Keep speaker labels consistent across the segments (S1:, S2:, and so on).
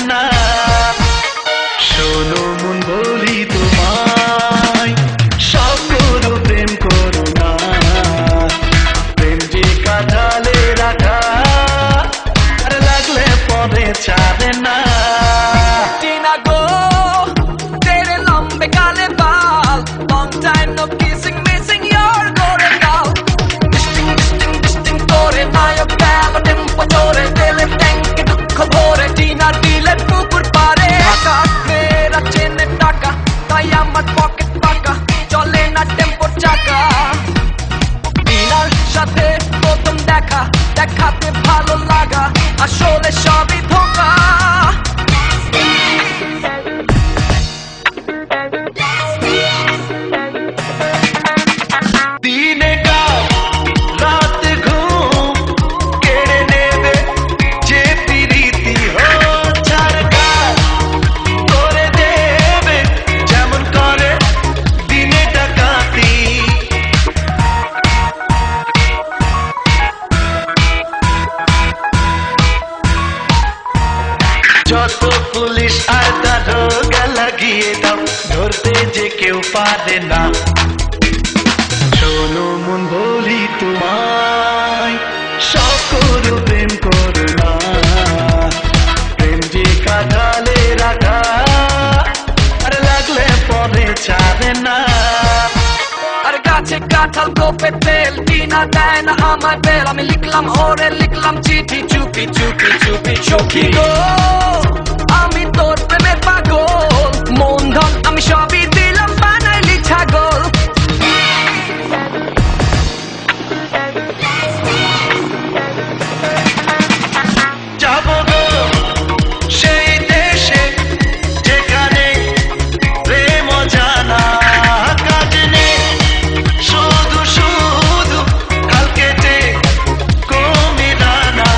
S1: না। শোনো মন বলি তোমায়, সব করো প্রেম করো না। প্রেম যে কাঁঠালে রাখা, আর লাগলে পরে ছাড়ে না।
S2: टीना गो तेरे लंबे काले बाल, long time no kissing, missing your golden gal. Disting तोरे नायक बैल डिम्पल तोरे दिले टैंक दुख भोरे टीना दिले पुकुर पारे आकाश मेरा चेने टाका ताई আমার পকেট পাকা চলে না টেম্পো চাকা। টিনার সাথে প্রথম দেখা, দেখাতে ভালো লাগা, আসলে সবই ধোঁকা।
S1: দিনে কাজ রাত ঘুম কেড়ে নেবে যে প্রীতি ছাড়কার করে দেবে যেমন করে দিনে ডাকাতি। যত পুলিশ আর দারোগা লাগিয়ে দাও, ধরতে যে কেউ পারে না। শোনো মন বলি তোমায়, সব করো প্রেম করো না। প্রেম যে কাঁঠালে রাখা, আর লাগলে পরে ছাড়ে না।
S2: আর গাছে কাঁঠাল গোপে তেল টিনা দেয় না আমায় বেল, আমি লিখলাম ওরে লিখলাম চিঠি চুপি চুপি চুপি সখী গো আমি তোর প্রেমে পাগল, মন ধন আমি সবই দিলাম বানাইলি ছাগল।
S1: যাবো গো সেই দেশে যেখানে প্রেম জানা কাজ নেই, শুধু শুধু কাল কেটে কমে দানা।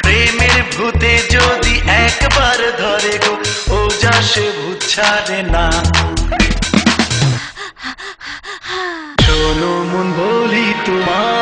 S1: প্রেমের ভূতে যদি একবার ধরে গো, ও যা সে ভূত ছাড়ে না। শোনো মন বলি তোমার,